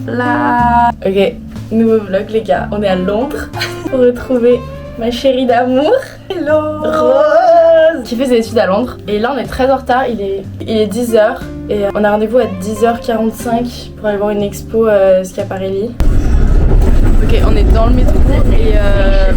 Voilà. Ok, nouveau vlog les gars, on est à Londres pour retrouver ma chérie d'amour. Hello Rose, qui fait ses études à Londres. Et là on est très en retard, il est 10h et on a rendez-vous à 10h45 pour aller voir une expo Schiaparelli. Ok, on est dans le métro et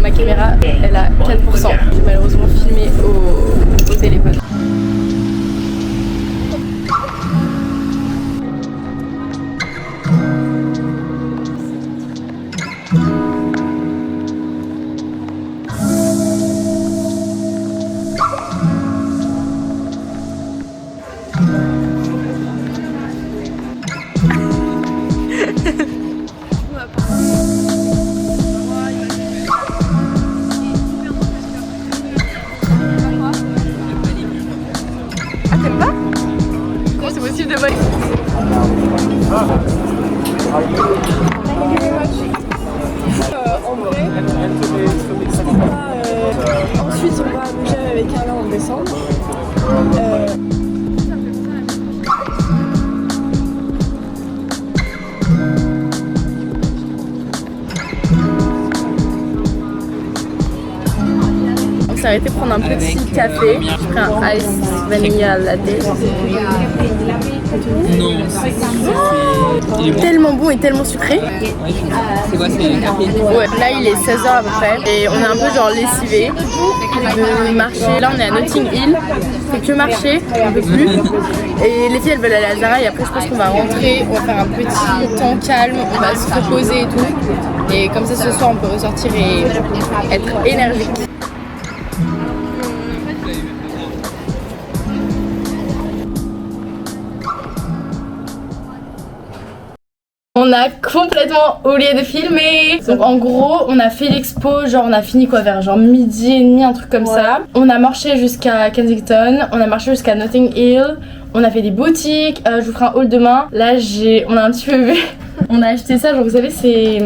ma caméra elle a 4%. J'ai malheureusement filmé au téléphone. Ah t'aimes pas? Comment c'est possible de pas en vrai, ensuite on va bouger avec Alain en décembre. On s'est arrêté prendre un petit café. J'ai pris un ice vanilla latte. Non, il est bon. Tellement bon et tellement sucré. C'est quoi, c'est un café? Ouais, là il est 16h à peu près et on est un peu genre lessivé de marcher. Là on est à Notting Hill, on fait que marcher, un peu plus. Et les filles elles veulent aller à Zara et après je pense qu'on va rentrer, on va faire un petit temps calme, on va se reposer et tout. Et comme ça ce soir on peut ressortir et être énergique. On a complètement oublié de filmer. Donc en gros on a fait l'expo, genre on a fini quoi vers genre midi et demi, un truc comme ça. On a marché jusqu'à Kensington, on a marché jusqu'à Notting Hill, on a fait des boutiques, je vous ferai un haul demain. Là on a un petit peu vu. On a acheté ça, genre vous savez c'est...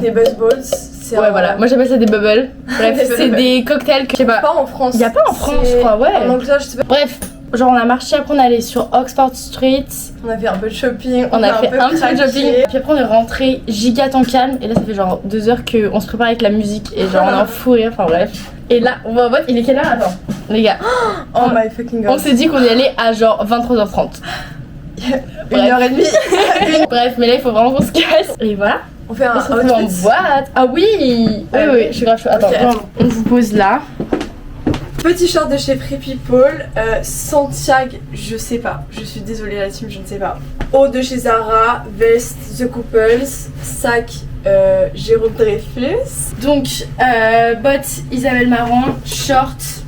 Des buzz balls. Ouais voilà, moi j'appelle ça des bubbles. Bref c'est des cocktails que je sais pas. Pas en France. Il y a pas en France je crois, ouais. En Angleterre je sais pas. Bref. Genre on a marché, après on est allé sur Oxford Street. On a fait un peu de shopping. On a fait un petit peu de craqué. shopping. Puis après on est rentré giga temps calme. Et là ça fait genre 2 heures qu'on se prépare avec la musique. Et genre on est en fou rire, enfin bref. Et là on va en boîte, il est quelle heure? Attends les gars. Oh my fucking god. On s'est dit qu'on y allait à genre 23h30. 1h30. Bref, mais là il faut vraiment qu'on se casse. Et voilà. On fait un On se retrouve en outfit. boîte. Ah oui. Oui oui, je suis grave chaud. Attends, Ok. on vous pose là. Petit short de chez Free People, Santiago, je sais pas, je suis désolée la team, je ne sais pas. Haut de chez Zara, veste The Couples, sac Jérôme Dreyfus. Donc, bottes Isabelle Marant, short,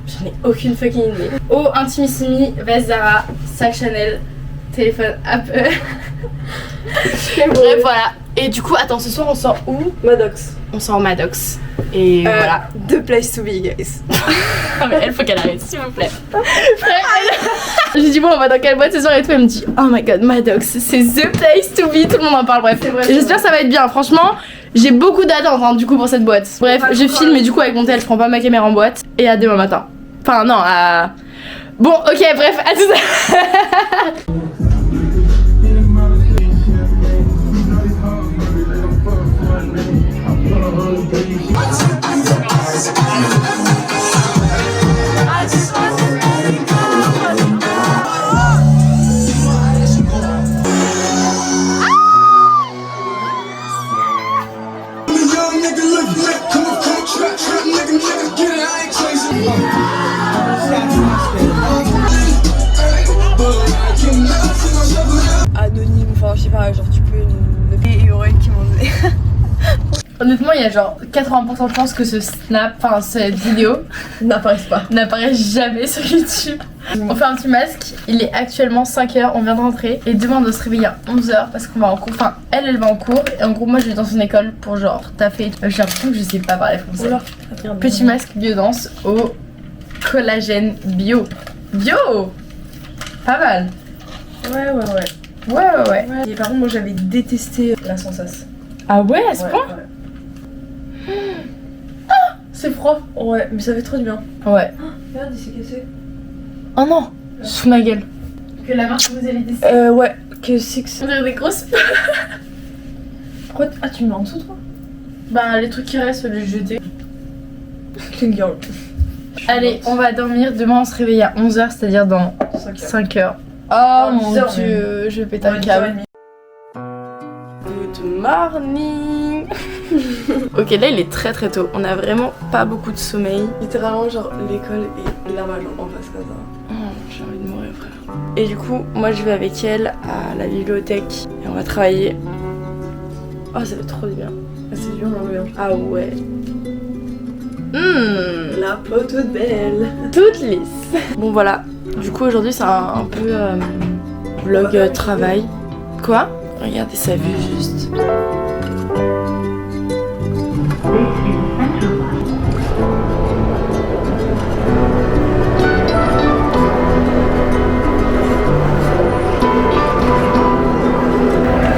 j'en ai aucune fucking idée. Haut Intimissimi, veste Zara, sac Chanel, téléphone Apple. Bref, voilà. Et du coup, attends, ce soir on sort où? Maddox. On sort au Maddox. Et voilà. The place to be, guys. Ah, mais elle, faut qu'elle arrête, s'il vous plaît. J'ai dit, bon, on va dans quelle boîte ce soir et tout. Elle me dit, oh my god, Maddox, c'est the place to be. Tout le monde en parle, bref. Vrai, J'espère que ça va être bien. Franchement, j'ai beaucoup d'attentes hein, du coup pour cette boîte. Bref, je filme et du coup, avec mon tel, je prends pas ma caméra en boîte. Et à demain matin. Enfin, non, à. Bon, ok, bref, à tout ça. Anonyme, enfin je sais pas, genre tu peux et il y aurait qui m'en donné. Honnêtement, il y a genre 80% de chances que ce snap, enfin cette vidéo n'apparaisse jamais sur YouTube. On fait un petit masque, il est actuellement 5h, on vient de rentrer et demain on doit se réveiller à 11h parce qu'on va en cours. Enfin, elle va en cours et en gros, moi je vais dans son école pour genre taffer. J'ai l'impression que je sais pas parler français. Petit masque biodance au collagène bio. Bio! Pas mal. Ouais. Et par contre moi j'avais détesté la sensation. Ah ouais, à ce point? C'est froid. Ouais, mais ça fait trop du bien. Ouais. Regarde, il s'est cassé. Oh non, sous ma gueule. Que la marque que vous allez tester. Ouais, Que c'est que ça? On dirait des grosses. Pourquoi ah, tu me mets en dessous toi? Bah, les trucs qui restent, les jeter. Clean girl. Allez, on va dormir. Demain, on se réveille à 11h, c'est-à-dire dans 5 heures. Oh mon dieu, je vais péter un câble. Good morning. Ok, là il est très très tôt. On a vraiment pas beaucoup de sommeil. Littéralement, genre l'école est là-bas, genre en face comme ça. Oh, j'ai envie de mourir, frère. Et du coup, moi je vais avec elle à la bibliothèque et on va travailler. Oh, ça va être trop bien. C'est dur, on bien. Ah ouais. La peau toute belle. Toute lisse. Bon voilà. Du coup aujourd'hui c'est un peu vlog travail. Quoi? Regardez sa vue juste.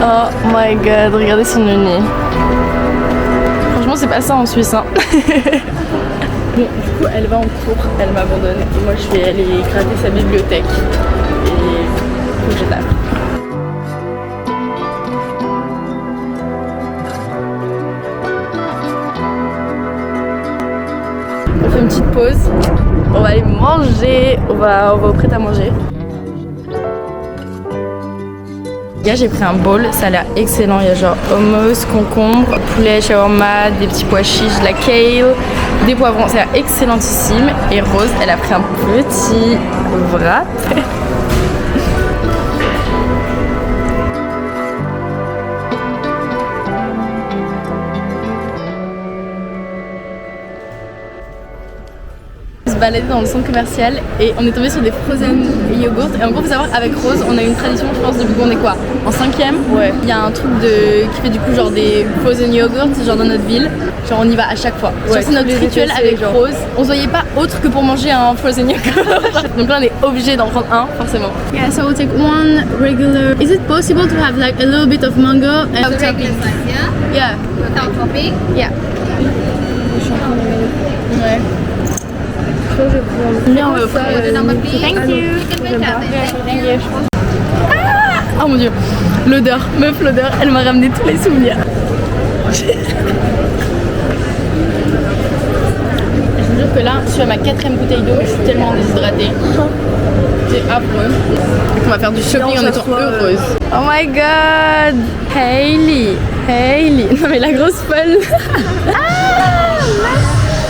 Oh my god, regardez son nez. Franchement c'est pas ça en Suisse hein. Bon, du coup, elle va en cours, elle m'abandonne et moi je vais aller gratter sa bibliothèque et faut que je tape. On fait une petite pause, on va aller manger, on va au prêt à manger. Là j'ai pris un bowl, ça a l'air excellent, il y a genre hummus, concombre, poulet, shawarma, des petits pois chiches, de la kale, des poivrons, ça a l'air excellentissime. Et Rose, elle a pris un petit wrap. Balader dans le centre commercial et on est tombé sur des frozen yogurt et en gros faut savoir avec Rose on a une tradition je pense depuis qu'on est quoi en 5ème. Ouais. Il y a un truc qui fait du coup genre des frozen yogurt genre dans notre ville, genre on y va à chaque fois. Ouais, c'est notre rituel avec genre. Rose. On se voyait pas autre que pour manger un frozen yogurt. Donc là on est obligé d'en prendre un forcément. Yeah, so we'll take one regular. Is it possible to have like a little bit of mango and regular size, yeah? Yeah. Without topping? Yeah. Ouais. Bien, on va Thank you. Oh mon dieu, l'odeur, meuf, l'odeur, elle m'a ramené tous les souvenirs. Je vous jure que là, je suis à ma 4ème bouteille d'eau, je suis tellement déshydratée. C'est affreux. On va faire du shopping en étant heureuse. Oh my god, Hailey. Non mais la grosse folle.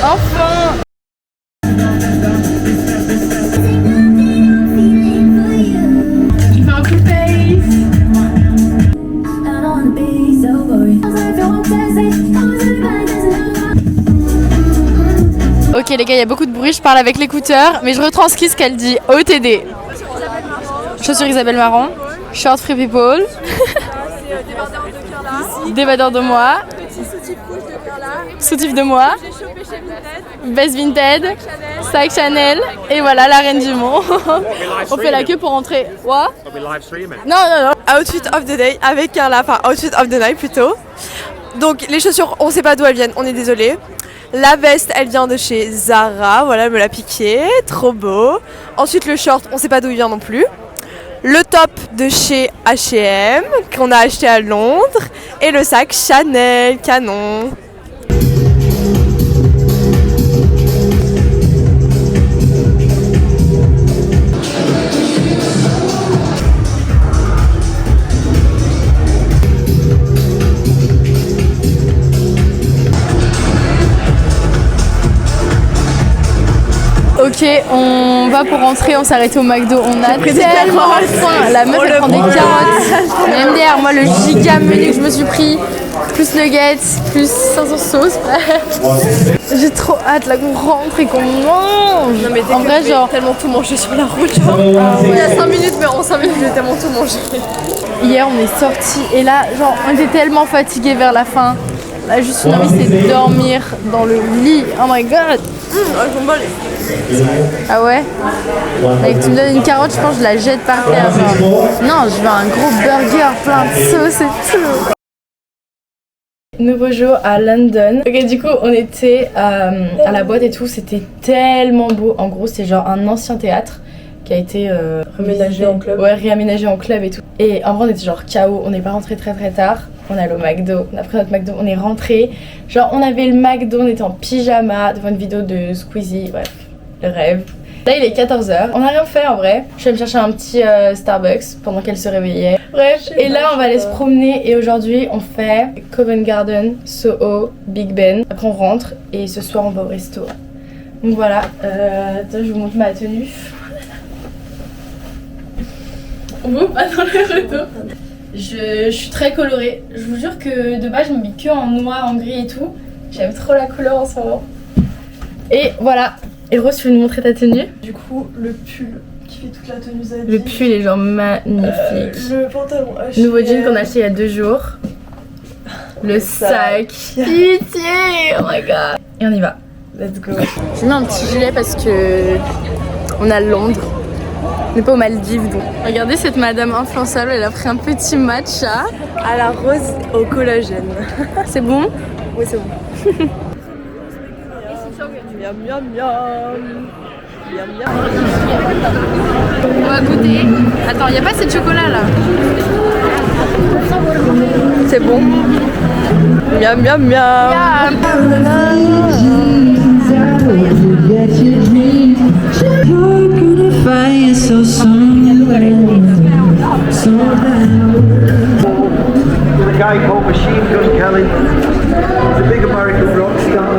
Enfin. Ok les gars, il y a beaucoup de bruit, je parle avec l'écouteur, mais je retranscris ce qu'elle dit. OTD. Chaussures Isabelle Marron, short Free People, débardeur de moi, soutif de moi, veste Vinted, sac Chanel, et voilà la reine du monde. On fait la queue pour entrer. What? Non. Outfit of the day avec Carla, enfin outfit of the night plutôt. Donc les chaussures, on sait pas d'où elles viennent, on est désolé. La veste, elle vient de chez Zara, voilà, elle me l'a piqué, trop beau. Ensuite le short, on sait pas d'où il vient non plus. Le top de chez H&M qu'on a acheté à Londres et le sac Chanel, canon. Ok, on va pour rentrer, on s'est arrêté au McDo, on a tellement faim. La meuf elle prend des carottes. Même derrière moi le giga menu que je me suis pris, plus nuggets, plus 500 sauces. J'ai trop hâte là qu'on rentre et qu'on mange. Non mais en vrai genre tellement tout manger sur la route. Genre. Il y a 5 minutes mais en 5 minutes j'ai tellement tout mangé. Hier on est sortis et là genre on était tellement fatigués vers la fin. Là juste une envie c'est de dormir dans le lit. Oh my god. Ah ouais? Avec tu me donnes une carotte, je pense que je la jette par terre. Genre. Non, je veux un gros burger plein de sauce et tout. Nouveau jour à London. Ok, du coup, on était à la boîte et tout. C'était tellement beau. En gros, c'est genre un ancien théâtre qui a été Réaménagé en club. Ouais, réaménagé en club et tout. Et en vrai, on était genre KO, on n'est pas rentré très tard. On est allé au McDo, on a pris notre McDo, on est rentré. Genre, on avait le McDo, on était en pyjama devant une vidéo de Squeezie, bref, le rêve. Là, il est 14h. On n'a rien fait en vrai. Je suis allée me chercher un petit Starbucks pendant qu'elle se réveillait. Bref, et là, on va aller se promener. Et aujourd'hui, on fait Covent Garden, Soho, Big Ben. Après, on rentre et ce soir, on va au resto. Donc voilà, je vous montre ma tenue. On va pas dans le retour. Je suis très colorée. Je vous jure que de base, je m'habille que en noir, en gris et tout. J'aime trop la couleur en ce moment. Et voilà. Et Rose, tu veux nous montrer ta tenue? Du coup, le pull qui fait toute la tenue Zadie. Le pull est genre magnifique. Le pantalon H&M. Nouveau jean qu'on a acheté il y a 2 jours. Le sac. Pitié! Oh my god. Et on y va. Let's go. J'ai mis un petit gilet parce que on est à Londres. On n'est pas aux Maldives donc. Regardez cette madame influençable, elle a pris un petit matcha. À la rose au collagène. C'est bon? Oui, c'est bon. Miam miam miam. Miam miam. On va goûter. Attends, il n'y a pas assez de chocolat là. C'est bon. Miam miam miam. A guy called Machine Gun Kelly, the big American rock star.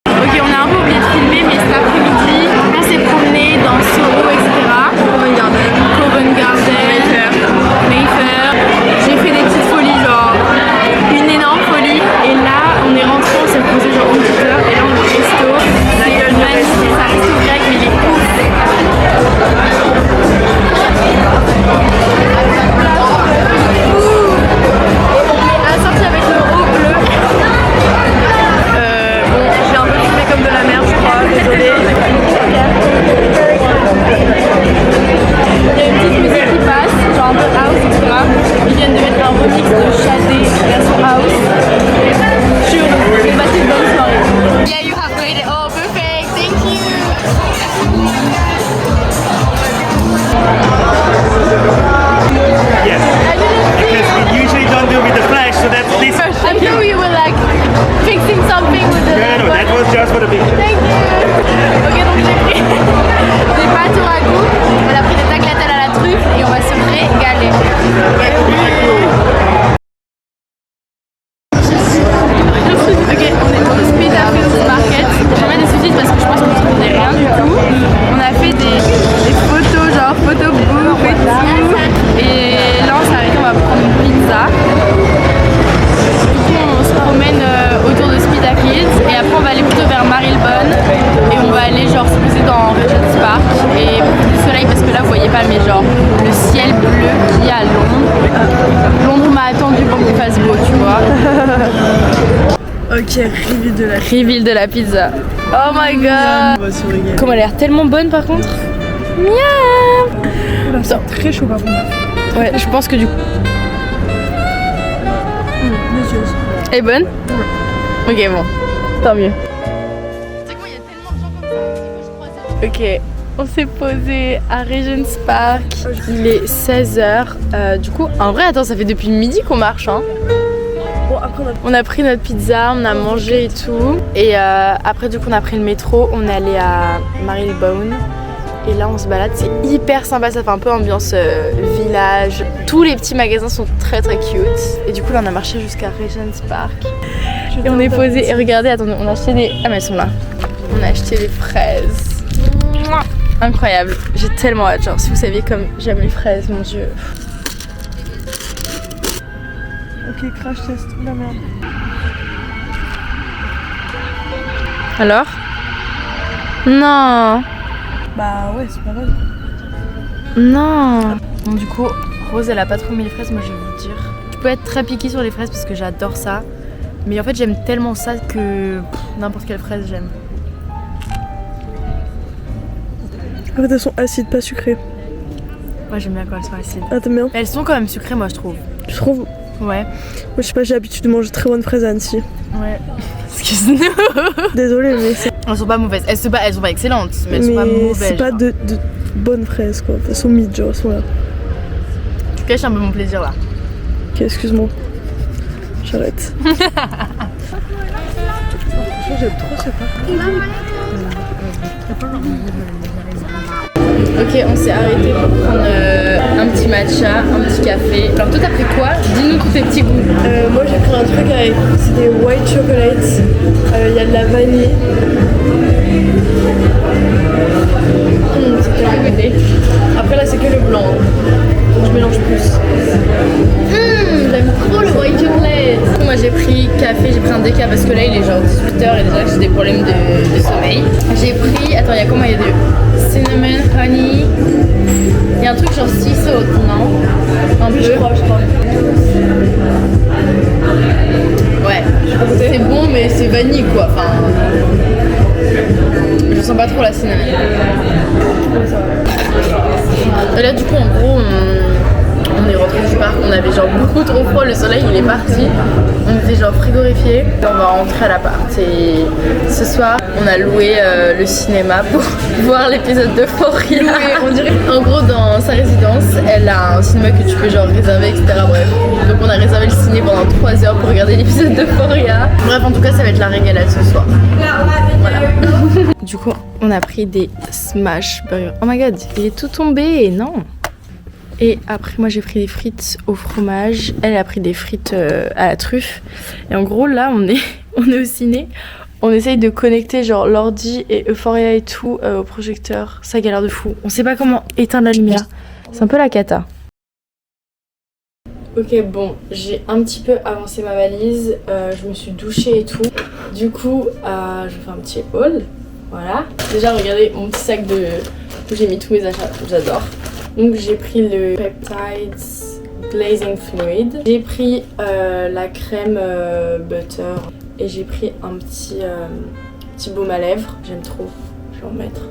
Ok, on a un peu oublié de filmer, mais cet après-midi, on s'est promené dans Soho, etc. Covent Garden, Mayfair. J'ai fait des petites folies, genre une énorme folie. Et là, on est rentré, on s'est posé genre une petite heure. Et là, on est au resto. La gueule de resto, c'est un resto grec, mais il est ouf. Assorti avec le haut bleu. Bon, j'ai un peu filmé comme de la merde, je crois, désolée. Il y a une petite musique qui passe, genre un peu house, etc. Ils viennent de mettre un remix de Shadé version house. Je suis heureuse, j'ai passé une bonne soirée. Yeah, you have made it all perfect, thank you. Yes, I didn't see because we usually don't do with the flash, so that's this. I thought we were like fixing something with the. No, that was just for the picture. Thank you. Ok, donc j'ai pris des pâtes au ragoût, on a pris des tagliatelles à la truffe et on va se régaler. Ok, on est au Speed Fields Market. J'ai mis des sous-titres parce que je pense qu'on ne entendait rien du tout. On a fait des photos, genre photo bouffe et tout. Et là on s'est arrêté, on va prendre une pizza. Du coup on se promène autour de Speed Kids et après on va aller plutôt vers Marylebone et on va aller genre se poser dans Regent's Park et profiter du soleil parce que là vous voyez pas mais genre le ciel bleu qu'il y a à Londres. Londres m'a attendu pour qu'il fasse beau, tu vois. Ok, Reveal de la pizza. Oh my god. On va se régaler. Comme elle a l'air tellement bonne par contre. Miam. C'est très chaud par contre. Ouais, je pense que du coup. Délicieuse. Elle est bonne? Ouais. Ok, bon. Tant mieux. C'est quoi, il y a tellement de gens comme ça. Ok, on s'est posé à Regent's Park. Il est 16h. Du coup, en vrai, attends, ça fait depuis midi qu'on marche, hein. Bon, après On a pris notre pizza, on a mangé et tout. Et après, du coup, on a pris le métro, on est allé à Marylebone. Et là, on se balade, c'est hyper sympa, ça fait un peu ambiance village. Tous les petits magasins sont très très cute. Et du coup, là, on a marché jusqu'à Regent's Park. Et on est posé. Et regardez, attendez, on a acheté des. Ah, mais elles sont là. On a acheté des fraises. Mouah. Incroyable. J'ai tellement hâte. Genre, si vous saviez comme j'aime les fraises, mon dieu. Ok, crash test. La merde. Alors? Non. Bah ouais, c'est pas mal. Non. Bon, du coup, Rose, elle a pas trop aimé les fraises, moi je vais vous dire. Je peux être très piquée sur les fraises parce que j'adore ça. Mais en fait, j'aime tellement ça que n'importe quelle fraise, j'aime. En fait, elles sont acides, pas sucrées. Moi, j'aime bien quand elles sont acides. Ah, t'aimes bien? Elles sont quand même sucrées, moi, je trouve. Je trouve. Ouais. Moi, je sais pas, j'ai l'habitude de manger très bonnes fraises à Annecy. Ouais. Excuse-nous. Désolée, mais c'est. Elles sont pas mauvaises. Elles sont pas excellentes, mais elles sont pas mauvaises. C'est pas genre. de bonnes fraises quoi. Elles sont mides, genre, elles sont là. Tu caches un peu mon plaisir là. Ok, excuse-moi. J'arrête. J'aime trop ce parc. Ok, on s'est arrêté pour prendre un petit matcha, un petit café. Alors toi t'as pris quoi? Dis-nous tous tes petits goûts. Moi j'ai pris un truc avec c'est des white chocolate. Il y a de la vanille. C'est tellement goûté. Après là c'est que le blanc. Donc je mélange plus. J'aime trop le white chocolate. Moi j'ai pris café, j'ai pris un déca parce que là il est genre 18h et déjà que j'ai des problèmes de sommeil. J'ai pris, attends il y a comment? Il y a de cinnamon, honey. Il y a un truc genre sea salt, non? Un peu. Je crois. Ouais, c'est bon mais c'est vanille quoi. Enfin, je sens pas trop la cinnamon. Et là du coup en gros on est rentré du parc, on avait genre beaucoup trop froid, le soleil il est parti, on était genre frigorifiés. On va rentrer à l'appart et ce soir on a loué le cinéma pour voir l'épisode de Euphoria. On dirait en gros dans sa résidence, elle a un cinéma que tu peux genre réserver etc. Bref, donc on a réservé le ciné pendant 3 heures pour regarder l'épisode de Euphoria. Bref en tout cas ça va être la régalade ce soir. Voilà. Du coup on a pris des smash burgers. Oh my god, il est tout tombé, non? Et après moi j'ai pris des frites au fromage, elle a pris des frites à la truffe. Et en gros là on est au ciné, on essaye de connecter genre l'ordi et Euphoria et tout au projecteur. Ça galère de fou, on sait pas comment éteindre la lumière, c'est un peu la cata. Ok bon, j'ai un petit peu avancé ma valise, je me suis douchée et tout. Du coup je fais un petit haul, voilà. Déjà regardez mon petit sac où j'ai mis tous mes achats, j'adore. Donc j'ai pris le Peptides Glazing Fluid, j'ai pris la crème butter et j'ai pris un petit baume à lèvres, j'aime trop, je vais en mettre.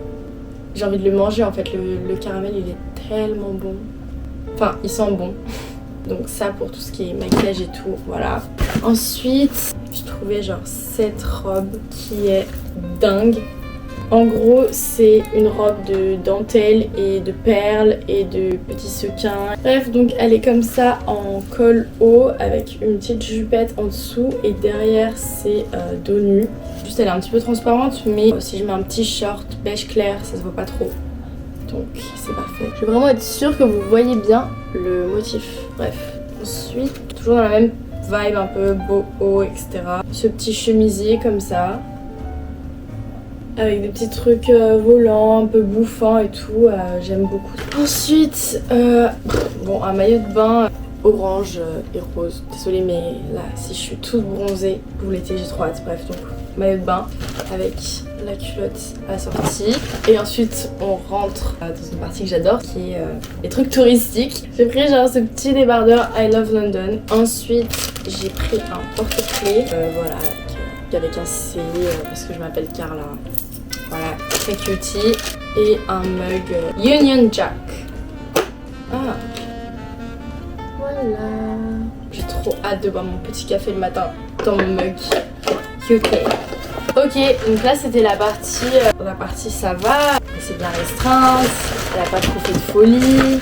J'ai envie de le manger en fait, le caramel il est tellement bon, enfin il sent bon. Donc ça pour tout ce qui est maquillage et tout, voilà. Ensuite j'ai trouvé genre cette robe qui est dingue. En gros, c'est une robe de dentelle et de perles et de petits sequins. Bref, donc elle est comme ça en col haut avec une petite jupette en dessous et derrière c'est dos nu. Juste elle est un petit peu transparente mais si je mets un petit short beige clair, ça se voit pas trop. Donc c'est parfait. Je veux vraiment être sûre que vous voyez bien le motif. Bref, ensuite, toujours dans la même vibe un peu boho, etc. Ce petit chemisier comme ça. Avec des petits trucs volants, un peu bouffants et tout, j'aime beaucoup. Ensuite, bon, un maillot de bain orange et rose. Désolée mais là, si je suis toute bronzée pour l'été, j'ai trop hâte. Bref, donc maillot de bain avec la culotte assortie. Et ensuite, on rentre dans une partie que j'adore, qui est les trucs touristiques. J'ai pris genre ce petit débardeur I Love London. Ensuite, j'ai pris un porte-clés, voilà, avec un C, parce que je m'appelle Carla. Voilà, très cutie. Et un mug Union Jack. Ah, voilà. J'ai trop hâte de boire mon petit café le matin dans mon mug UK. Ok, donc là c'était la partie ça va, c'est bien restreinte, elle a pas trop fait de folie.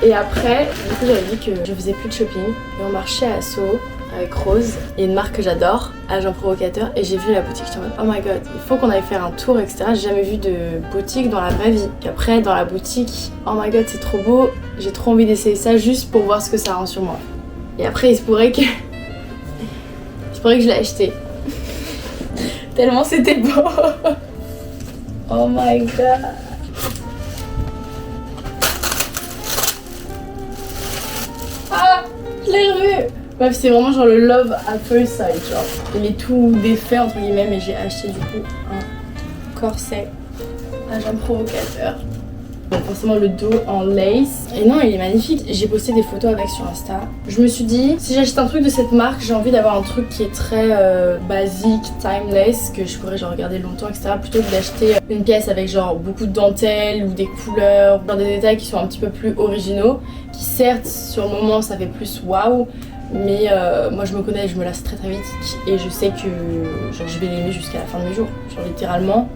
Et après, du coup j'avais dit que je faisais plus de shopping et on marchait à Soho avec Rose et une marque que j'adore, Agent Provocateur, et j'ai vu la boutique, j'étais en mode oh my god, il faut qu'on aille faire un tour etc. J'ai jamais vu de boutique dans la vraie vie. Et après dans la boutique, oh my god c'est trop beau, j'ai trop envie d'essayer ça juste pour voir ce que ça rend sur moi. Et après il se pourrait que je l'ai acheté. Tellement c'était beau. Oh my god. Ah, je l'ai revu. Bref, c'est vraiment genre le love at first sight, genre. Il est tout défait entre guillemets, mais j'ai acheté du coup un corset Agent Provocateur. Donc forcément le dos en lace. Et non, il est magnifique. J'ai posté des photos avec sur Insta. Je me suis dit, si j'achète un truc de cette marque, j'ai envie d'avoir un truc qui est très basique, timeless, que je pourrais genre regarder longtemps, etc. Plutôt que d'acheter une pièce avec genre beaucoup de dentelle ou des couleurs, genre des détails qui sont un petit peu plus originaux, qui certes sur le moment ça fait plus waouh, mais moi je me connais, je me lasse très vite et je sais que genre je vais l'aimer jusqu'à la fin de mes jours. Genre littéralement,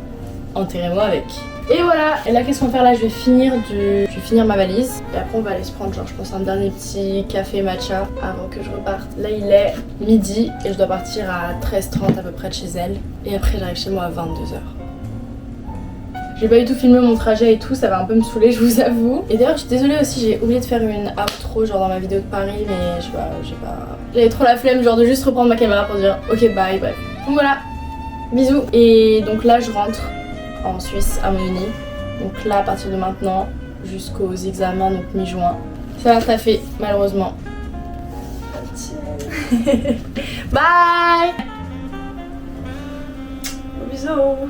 enterrez-moi avec. Et voilà, et là qu'est-ce qu'on va faire là? Je vais finir ma valise et après on va aller se prendre genre je pense un dernier petit café matcha avant que je reparte. Là il est midi et je dois partir à 13h30 à peu près de chez elle et après j'arrive chez moi à 22h. J'ai pas du tout filmé mon trajet et tout, ça va un peu me saouler je vous avoue. Et d'ailleurs je suis désolée aussi, j'ai oublié de faire une outro genre dans ma vidéo de Paris mais je sais pas, j'avais trop la flemme genre de juste reprendre ma caméra pour dire ok bye bref. Donc voilà, bisous. Et donc là je rentre en Suisse à mon uni. Donc là à partir de maintenant jusqu'aux examens donc mi-juin. Ça va taffer malheureusement. Bye. Bisous.